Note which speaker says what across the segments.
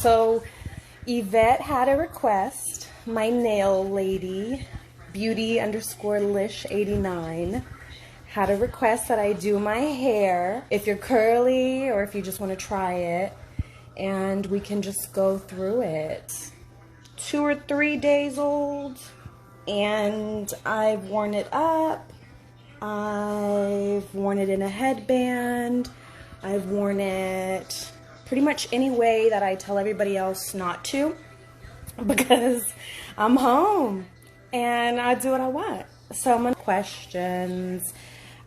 Speaker 1: So Yvette had a request. My nail lady, beauty_lish89, had a request that I do my hair. If you're curly or if you just want to try it, and we can just go through it. 2 or 3 days old, and I've worn it up. I've worn it in a headband. I've worn it pretty much any way that I tell everybody else not to, because I'm home and I do what I want. So I'm gonna questions.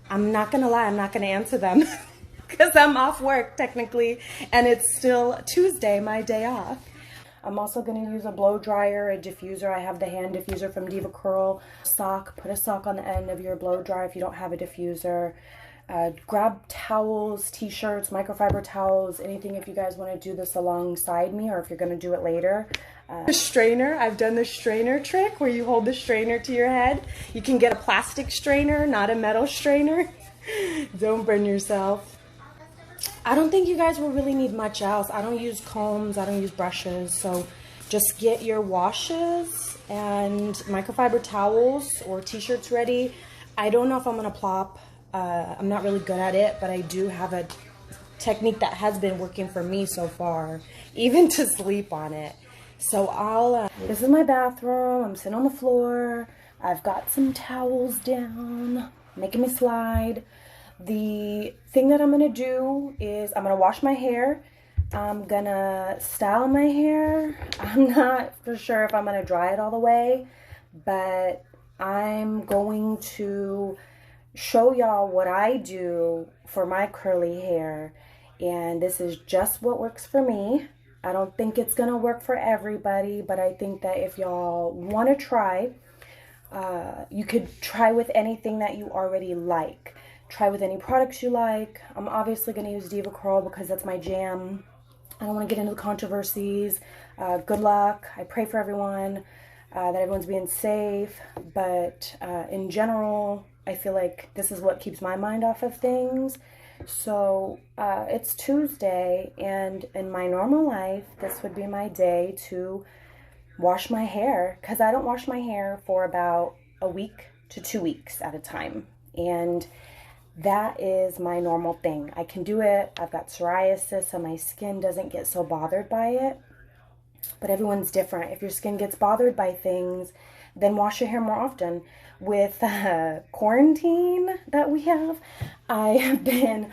Speaker 1: I'm not gonna lie, I'm not gonna answer them because I'm off work technically, and it's still Tuesday, my day off. I'm also going to use a blow dryer, a diffuser. I have the hand diffuser from Diva Curl. Sock, put a sock on the end of your blow dryer if you don't have a diffuser. Grab towels, t-shirts, microfiber towels, anything if you guys want to do this alongside me or if you're going to do it later. The strainer, I've done the strainer trick where you hold the strainer to your head. You can get a plastic strainer, not a metal strainer. Don't burn yourself. I don't think you guys will really need much else. I don't use combs, I don't use brushes, so just get your washes and microfiber towels or t-shirts ready. I don't know if I'm gonna plop. I'm not really good at it, but I do have a technique that has been working for me so far, even to sleep on it. So this is my bathroom. I'm sitting on the floor. I've got some towels down, making me slide. The thing that I'm going to do is I'm going to wash my hair. I'm going to style my hair. I'm not for sure if I'm going to dry it all the way, but I'm going to show y'all what I do for my curly hair. And this is just what works for me. I don't think it's going to work for everybody, but I think that if y'all want to try, you could try with anything that you already like. Try with any products you like. I'm obviously going to use Diva Curl because that's my jam. I don't want to get into the controversies. Good luck. I pray for everyone, that everyone's being safe. But in general, I feel like this is what keeps my mind off of things. So it's Tuesday, and in my normal life, this would be my day to wash my hair, because I don't wash my hair for about a week to 2 weeks at a time. And that is my normal thing. I can do it. I've got psoriasis, so my skin doesn't get so bothered by it. But everyone's different. If your skin gets bothered by things, then wash your hair more often. With quarantine that we have, I have been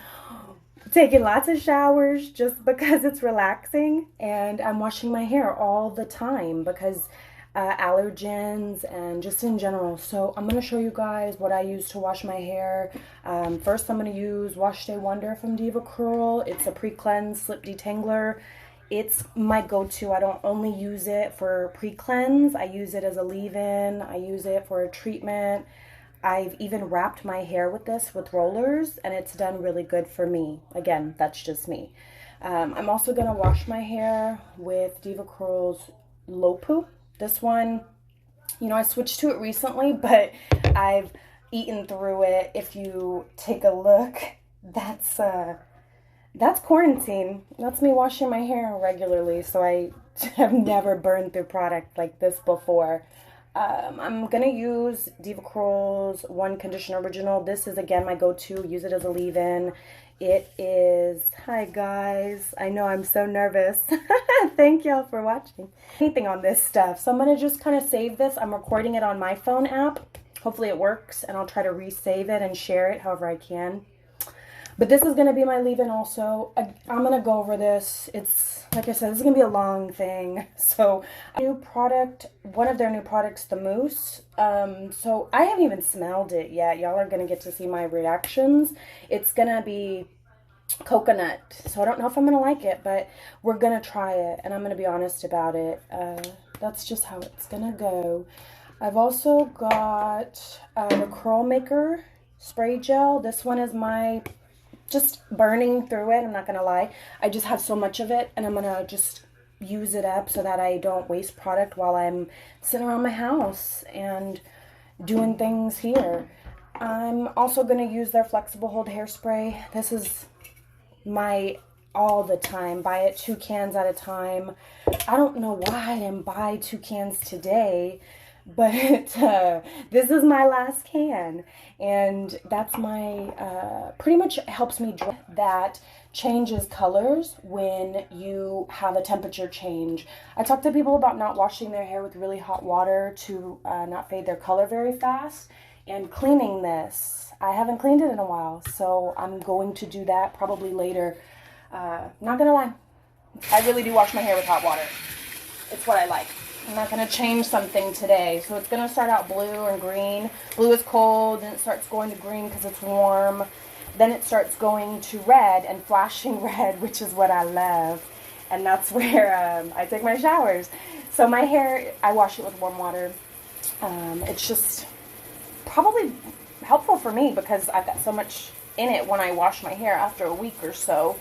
Speaker 1: taking lots of showers just because it's relaxing. And I'm washing my hair all the time because allergens and just in general. So I'm going to show you guys what I use to wash my hair. First, I'm going to use Wash Day Wonder from Diva Curl. It's a pre-cleanse slip detangler. It's my go-to. I don't only use it for pre-cleanse. I use it as a leave-in. I use it for a treatment. I've even wrapped my hair with this with rollers, and it's done really good for me. Again, that's just me. I'm also going to wash my hair with Diva Curl's Lopu. This one, you know, I switched to it recently, but I've eaten through it. If you take a look, that's quarantine. That's me washing my hair regularly, so I have never burned through product like this before. I'm going to use Diva Curl's One Conditioner Original. This is, again, my go-to. Use it as a leave-in. It is, hi guys, I know I'm so nervous. Thank y'all for watching. Anything on this stuff. So I'm going to just kind of save this. I'm recording it on my phone app. Hopefully it works, and I'll try to resave it and share it however I can. But this is going to be my leave-in also. I'm going to go over this. It's, like I said, this is going to be a long thing. So, new product, one of their new products, the mousse. So, I haven't even smelled it yet. Y'all are going to get to see my reactions. It's going to be coconut. So, I don't know if I'm going to like it, but we're going to try it. And I'm going to be honest about it. That's just how it's going to go. I've also got the Curl Maker spray gel. This one is my... just burning through it, I'm not gonna lie. I just have so much of it, and I'm gonna just use it up so that I don't waste product while I'm sitting around my house and doing things here. I'm also gonna use their Flexible Hold Hairspray. This is my all the time. Buy it 2 cans at a time. I don't know why I didn't buy 2 cans today, but this is my last can, and that's my pretty much helps me dry. That changes colors when you have a temperature change. I talk to people about not washing their hair with really hot water to not fade their color very fast, and cleaning this. I haven't cleaned it in a while, so I'm going to do that probably later. Not gonna lie, I really do wash my hair with hot water. It's what I like. I'm not going to change something today. So it's going to start out blue and green. Blue is cold, then it starts going to green because it's warm. Then it starts going to red and flashing red, which is what I love. And that's where I take my showers. So my hair, I wash it with warm water. It's just probably helpful for me because I've got so much in it when I wash my hair after a week or so.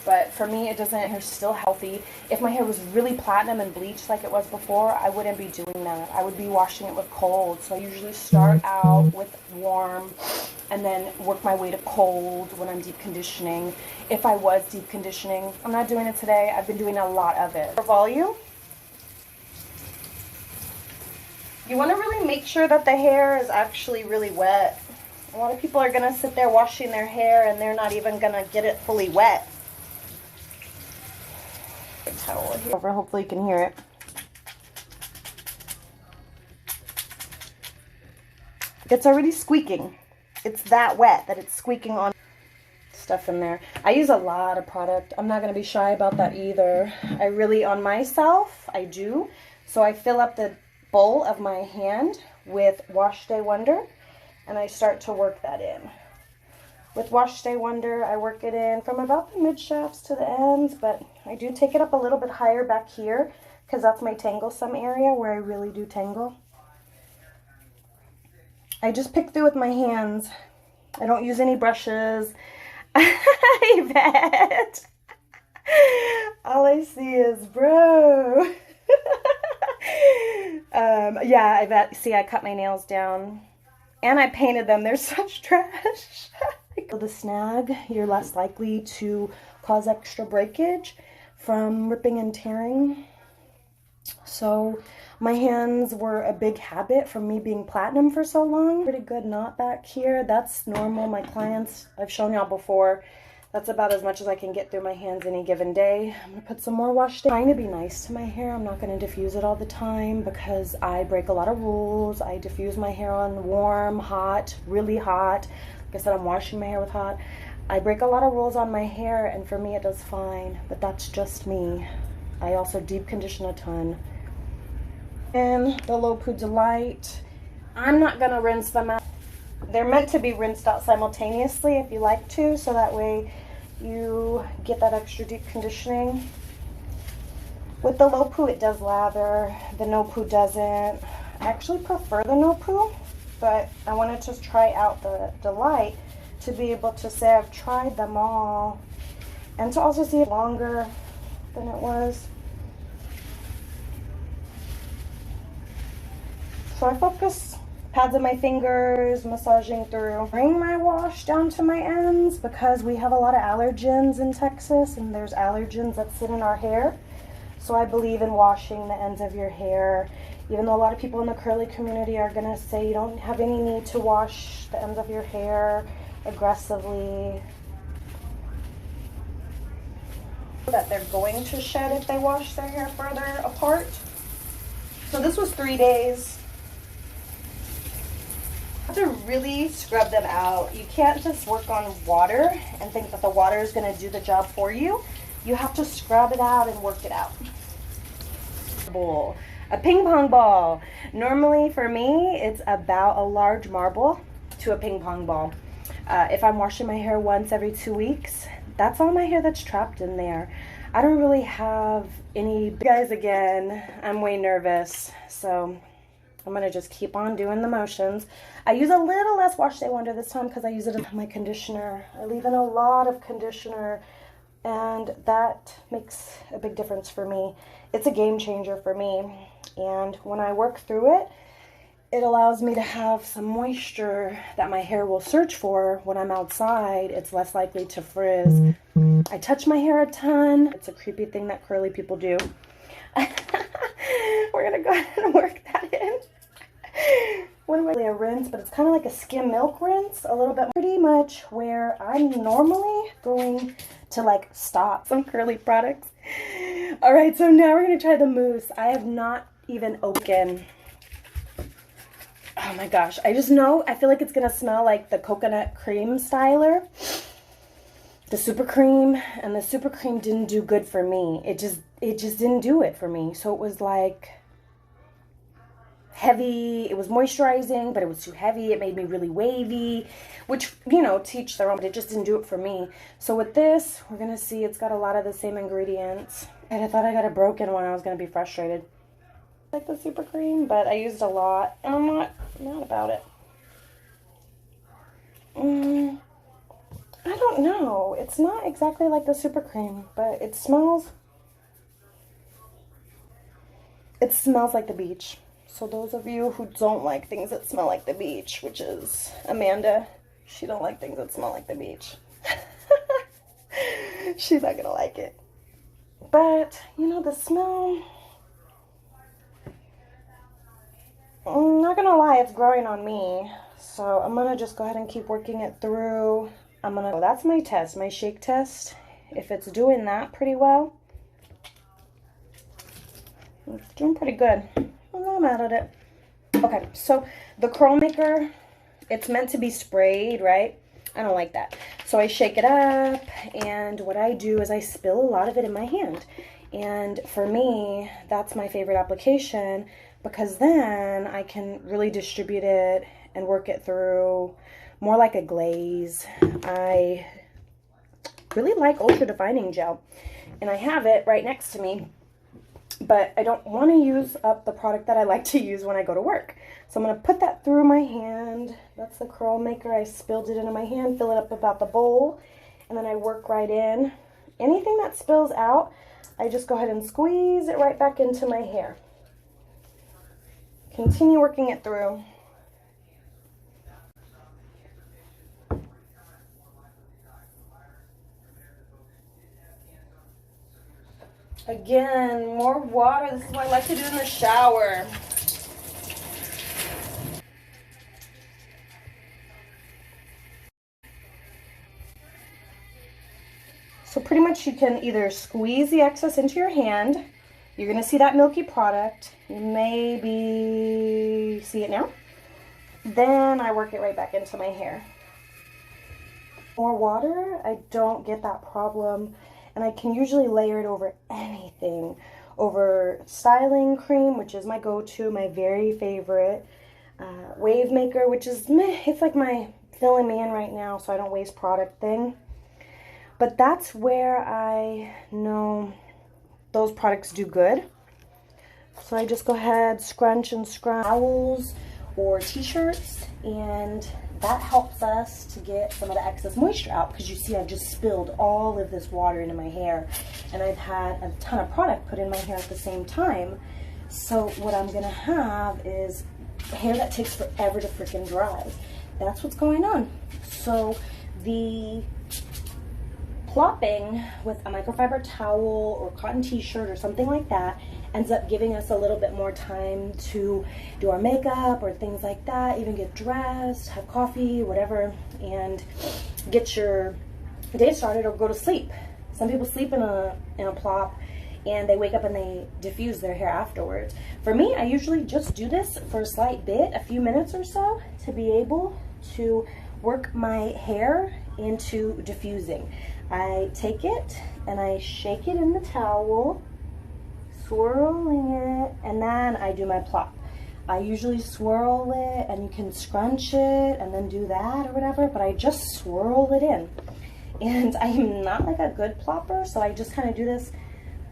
Speaker 1: But for me, it doesn't, hair's still healthy. If my hair was really platinum and bleached like it was before, I wouldn't be doing that. I would be washing it with cold. So I usually start out with warm and then work my way to cold when I'm deep conditioning. If I was deep conditioning, I'm not doing it today. I've been doing a lot of it. For volume, you want to really make sure that the hair is actually really wet. A lot of people are going to sit there washing their hair and they're not even going to get it fully wet. Towel here. Hopefully you can hear it. It's already squeaking. It's that wet that it's squeaking on stuff in there. I use a lot of product. I'm not going to be shy about that either. I really, on myself, I do. So I fill up the bowl of my hand with Wash Day Wonder and I start to work that in. With Wash Day Wonder, I work it in from about the mid shafts to the ends, but I do take it up a little bit higher back here because that's my tanglesome area where I really do tangle. I just pick through with my hands. I don't use any brushes. I bet. All I see is bro. Yeah, I bet. See, I cut my nails down and I painted them. They're such trash. The snag, you're less likely to cause extra breakage from ripping and tearing. So my hands were a big habit from me being platinum for so long. Pretty good knot back here. That's normal. My clients, I've shown y'all before, that's about as much as I can get through my hands any given day. I'm going to put some more Wash Day. I'm trying to be nice to my hair. I'm not going to diffuse it all the time because I break a lot of rules. I diffuse my hair on warm, hot, really hot. Like I said, I'm washing my hair with hot. I break a lot of rules on my hair, and for me it does fine, but that's just me. I also deep condition a ton. And the Low Poo Delight, I'm not going to rinse them out. They're meant to be rinsed out simultaneously if you like to, so that way you get that extra deep conditioning. With the Low Poo, it does lather. The No Poo doesn't. I actually prefer the No Poo, but I wanted to try out the Delight to be able to say I've tried them all and to also see it longer than it was. So I focus pads on my fingers, massaging through. Bring my wash down to my ends because we have a lot of allergens in Texas and there's allergens that sit in our hair. So I believe in washing the ends of your hair. Even though a lot of people in the curly community are going to say you don't have any need to wash the ends of your hair aggressively. That they're going to shed if they wash their hair further apart. So this was 3 days. You have to really scrub them out. You can't just work on water and think that the water is going to do the job for you. You have to scrub it out and work it out. A ping pong ball. Normally for me, it's about a large marble to a ping pong ball. If I'm washing my hair once every 2 weeks, that's all my hair that's trapped in there. I don't really have any. Guys, again, I'm way nervous, so I'm gonna just keep on doing the motions. I use a little less Wash Day Wonder this time because I use it in my conditioner. I leave in a lot of conditioner, and that makes a big difference for me. It's a game changer for me. And when I work through it, it allows me to have some moisture that my hair will search for when I'm outside. It's less likely to frizz. I touch my hair a ton. It's a creepy thing that curly people do. We're gonna go ahead and work that in. What am I? A rinse, but it's kind of like a skim milk rinse, a little bit. Pretty much where I'm normally going to like stop some curly products. All right, so now we're gonna try the mousse. I have not even opened. Oh my gosh, I just know, I feel like it's gonna smell like the coconut cream styler, the super cream, and the super cream didn't do good for me. It just didn't do it for me. So it was like heavy. It was moisturizing, but it was too heavy. It made me really wavy, which, you know, teach their own, but it just didn't do it for me. So with this, we're gonna see it's got a lot of the same ingredients. And I thought I got a broken one. I was gonna be frustrated. Like the super cream, but I used a lot, and I'm not mad about it. I don't know. It's not exactly like the super cream, but it smells like the beach. So those of you who don't like things that smell like the beach, which is Amanda, she don't like things that smell like the beach. She's not gonna like it. But, you know, the smell, I'm not gonna lie, it's growing on me. So I'm gonna just go ahead and keep working it through. Oh, that's my test, my shake test. If it's doing that pretty well, it's doing pretty good. I'm not mad at it. Okay, so the curl maker, it's meant to be sprayed, right? I don't like that. So I shake it up, and what I do is I spill a lot of it in my hand. And for me, that's my favorite application, because then I can really distribute it and work it through more like a glaze. I really like Ultra Defining Gel, and I have it right next to me, but I don't want to use up the product that I like to use when I go to work. So I'm going to put that through my hand. That's the curl maker. I spilled it into my hand, fill it up about the bowl, and then I work right in. Anything that spills out, I just go ahead and squeeze it right back into my hair. Continue working it through. Again, more water. This is what I like to do in the shower. So pretty much you can either squeeze the excess into your hand. You're going to see that milky product. You maybe see it now. Then I work it right back into my hair. More water, I don't get that problem. And I can usually layer it over anything. Over styling cream, which is my go-to, my very favorite. Wave maker, which is meh, it's like my filling me in right now so I don't waste product thing. But that's where I know those products do good. So I just go ahead, scrunch and scrunch towels or t-shirts, and that helps us to get some of the excess moisture out, because you see I've just spilled all of this water into my hair, and I've had a ton of product put in my hair at the same time. So what I'm gonna have is hair that takes forever to freaking dry. That's what's going on. So the plopping with a microfiber towel or cotton t-shirt or something like that ends up giving us a little bit more time to do our makeup or things like that, even get dressed, have coffee, whatever, and get your day started or go to sleep. Some people sleep in a plop and they wake up and they diffuse their hair afterwards. For me, I usually just do this for a slight bit, a few minutes or so, to be able to work my hair into diffusing. I take it and I shake it in the towel, swirling it, and then I do my plop. I usually swirl it, and you can scrunch it and then do that or whatever, but I just swirl it in. And I'm not like a good plopper, so I just kind of do this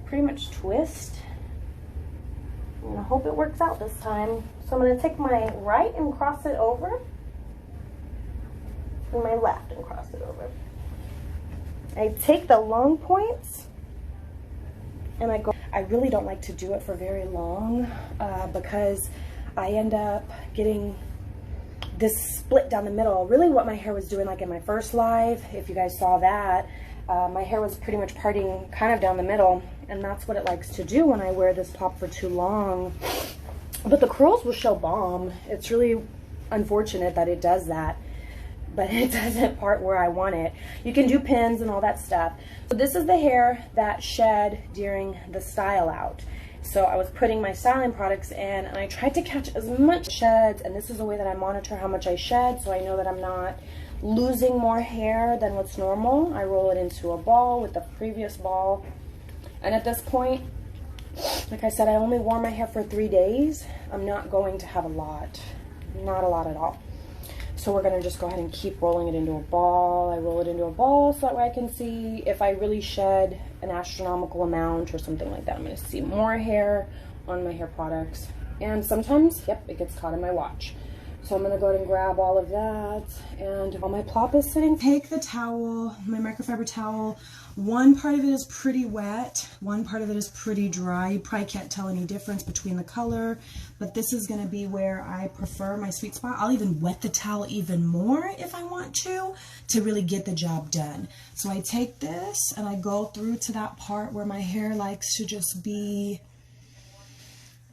Speaker 1: pretty much twist. And I hope it works out this time. So I'm going to take my right and cross it over, and my left and cross it over. I take the long points and I go. I really don't like to do it for very long because I end up getting this split down the middle. Really what my hair was doing, like in my first live, if you guys saw that, my hair was pretty much parting kind of down the middle, and that's what it likes to do when I wear this top for too long. But the curls will show bomb. It's really unfortunate that it does that, but it doesn't part where I want it. You can do pins and all that stuff. So this is the hair that shed during the style out. So I was putting my styling products in, and I tried to catch as much sheds, and this is the way that I monitor how much I shed, so I know that I'm not losing more hair than what's normal. I roll it into a ball with the previous ball, and at this point, like I said, I only wore my hair for 3 days. I'm not going to have a lot, not a lot at all. So we're gonna just go ahead and keep rolling it into a ball. I roll it into a ball so that way I can see if I really shed an astronomical amount or something like that. I'm gonna see more hair on my hair products. And sometimes, yep, it gets caught in my watch. So I'm gonna go ahead and grab all of that, and while my plop is sitting, take the towel, my microfiber towel. One part of it is pretty wet, one part of it is pretty dry. You probably can't tell any difference between the color, but this is gonna be where I prefer my sweet spot. I'll even wet the towel even more if I want to really get the job done. So I take this and I go through to that part where my hair likes to just be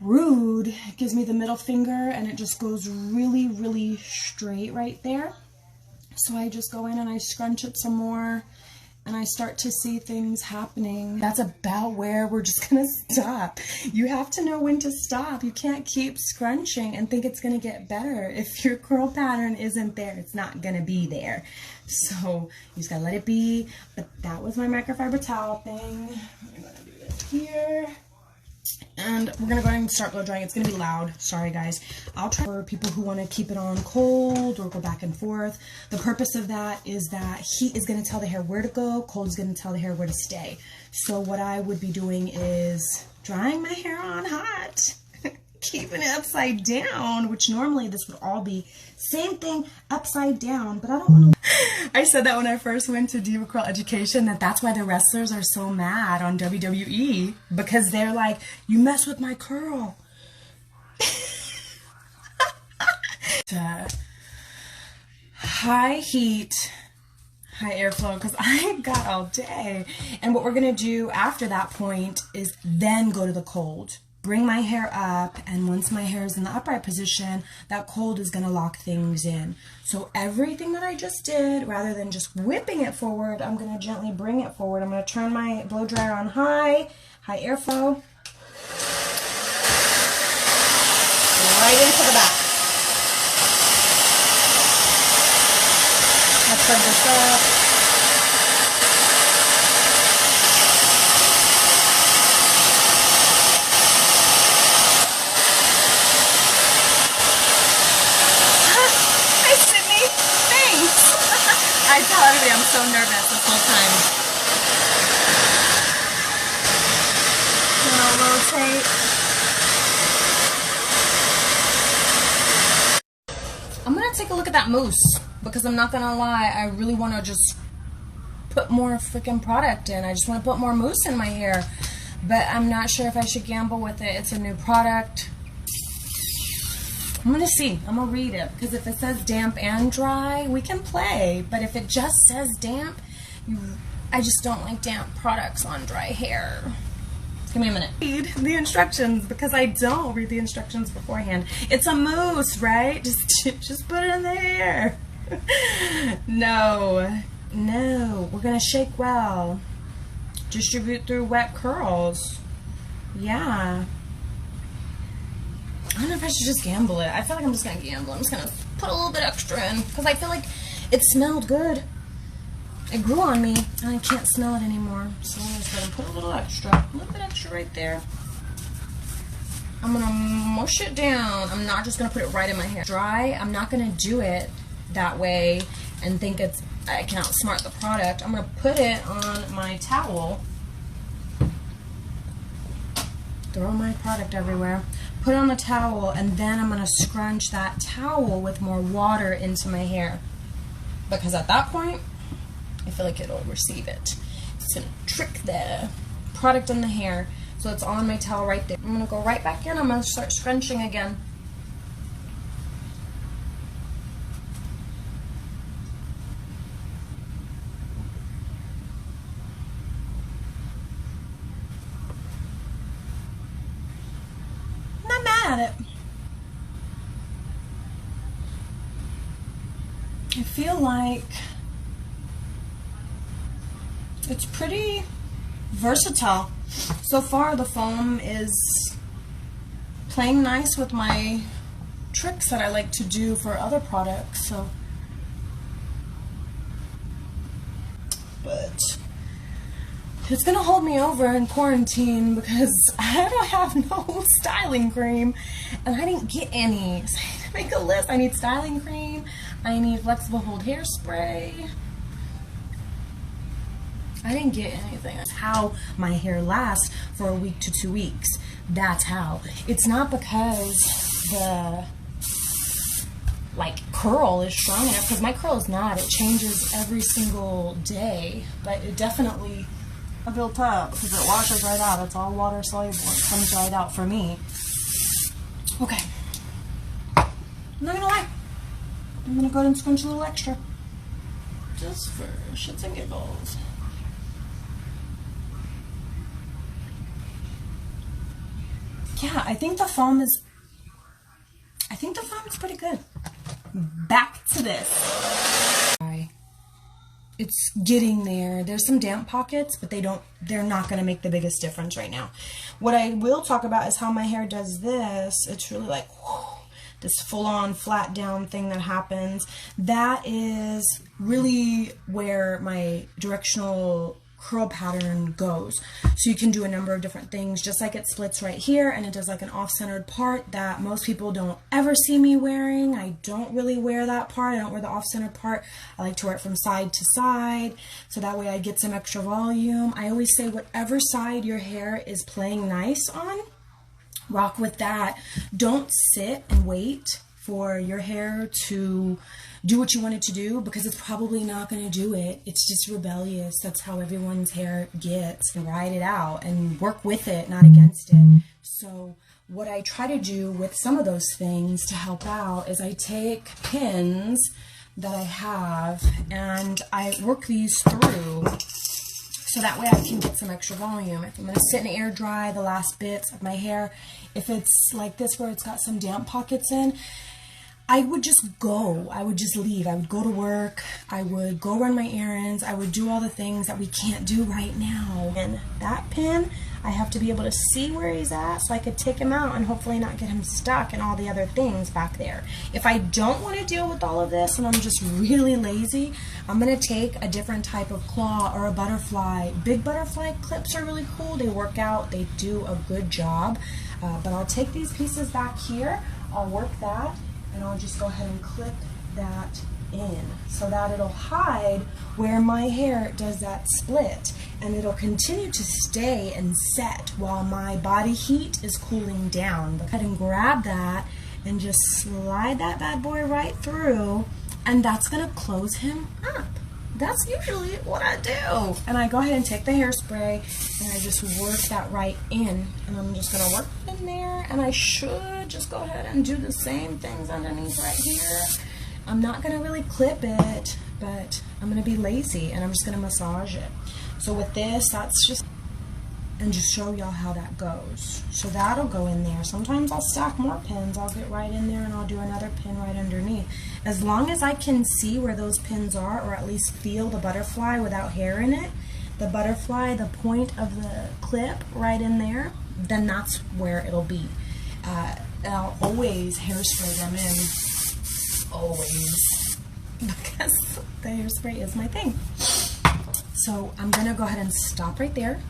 Speaker 1: rude. It gives me the middle finger, and it just goes really, really straight right there. So I just go in and I scrunch it some more, and I start to see things happening. That's about where we're just gonna stop. You have to know when to stop. You can't keep scrunching and think it's gonna get better. If your curl pattern isn't there, it's not gonna be there. So you just gotta let it be. But that was my microfiber towel thing. I'm gonna do this here. And we're gonna go ahead and start blow drying. It's gonna be loud, sorry guys. I'll try for people who want to keep it on cold or go back and forth. The purpose of that is that heat is gonna tell the hair where to go, cold is gonna tell the hair where to stay. So what I would be doing is drying my hair on hot, keeping it upside down, which normally this would all be same thing upside down, but I don't want to. I said that when I first went to Diva Curl Education, that's why the wrestlers are so mad on WWE, because they're like, you mess with my curl. High heat, high airflow, because I got all day. And what we're gonna do after that point is then go to the cold. Bring my hair up, and once my hair is in the upright position, that cold is going to lock things in. So everything that I just did, rather than just whipping it forward, I'm going to gently bring it forward. I'm going to turn my blow dryer on high airflow, right into the back. Let's turn this up. I tell everybody I'm so nervous this whole time. Rotate. I'm gonna take a look at that mousse, because I'm not gonna lie, I really want to just put more freaking product in. I just want to put more mousse in my hair, but I'm not sure if I should gamble with it. It's a new product. I'm gonna see, I'm gonna read it, because if it says damp and dry, we can play, but if it just says damp, I just don't like damp products on dry hair. Give me a minute. Read the instructions, because I don't read the instructions beforehand. It's a mousse, right? Just put it in the hair. No, we're gonna shake well. Distribute through wet curls. Yeah. I don't know if I should just gamble it. I feel like I'm just going to gamble. I'm just going to put a little bit extra in, because I feel like it smelled good. It grew on me, and I can't smell it anymore. So I'm just going to put a little bit extra right there. I'm going to mush it down. I'm not just going to put it right in my hair. Dry, I'm not going to do it that way and think I can outsmart the product. I'm going to put it on my towel. Throw my product everywhere. Put it on the towel, and then I'm going to scrunch that towel with more water into my hair. Because at that point, I feel like it'll receive it. It's going to trick the product in the hair. So it's on my towel right there. I'm going to go right back in. I'm going to start scrunching again. at it. I feel like it's pretty versatile. So far the foam is playing nice with my tricks that I like to do for other products. So, but it's gonna hold me over in quarantine because I don't have no styling cream and I didn't get any. So I had to make a list. I need styling cream, I need flexible hold hairspray. I didn't get anything. That's how my hair lasts for a week to 2 weeks. That's how. It's not because the curl is strong enough, because my curl is not. It changes every single day, but it definitely built up because it washes right out. It's all water soluble. It comes right out for me. Okay. I'm not gonna lie. I'm gonna go ahead and scrunch a little extra, just for shits and giggles. Yeah, I think the foam is pretty good. Back to this. It's getting there. There's some damp pockets, but they're not going to make the biggest difference right now. What I will talk about is how my hair does this. It's really like whoo, this full-on flat down thing that happens. That is really where my directional curl pattern goes. So you can do a number of different things, just like it splits right here and it does like an off-centered part that most people don't ever see me wearing. I don't really wear that part. I don't wear the off-centered part. I like to wear it from side to side, so that way I get some extra volume. I always say whatever side your hair is playing nice on, rock with that. Don't sit and wait for your hair to do what you want it to do, because it's probably not going to do it. It's just rebellious. That's how everyone's hair gets. Ride it out and work with it, not against it. So what I try to do with some of those things to help out is I take pins that I have and I work these through, so that way I can get some extra volume. If I'm going to sit and air dry the last bits of my hair, if it's like this where it's got some damp pockets in, I would just go. I would just leave. I would go to work. I would go run my errands. I would do all the things that we can't do right now. And that pin, I have to be able to see where he's at so I could take him out and hopefully not get him stuck and all the other things back there. If I don't want to deal with all of this and I'm just really lazy, I'm going to take a different type of claw or a butterfly. Big butterfly clips are really cool. They work out. They do a good job. But I'll take these pieces back here. I'll work that. And I'll just go ahead and clip that in so that it'll hide where my hair does that split, and it'll continue to stay and set while my body heat is cooling down. Go ahead and grab that and just slide that bad boy right through, and that's gonna close him up. That's usually what I do. And I go ahead and take the hairspray and I just work that right in. And I'm just gonna work in there, and I should just go ahead and do the same things underneath right here. I'm not gonna really clip it, but I'm gonna be lazy and I'm just gonna massage it. So with this, that's just, and just show y'all how that goes. So that'll go in there. Sometimes I'll stack more pins. I'll get right in there and I'll do another pin right underneath. As long as I can see where those pins are, or at least feel the butterfly without hair in it, the butterfly, the point of the clip right in there, then that's where it'll be. And I'll always hairspray them in, always, because the hairspray is my thing. So I'm gonna go ahead and stop right there.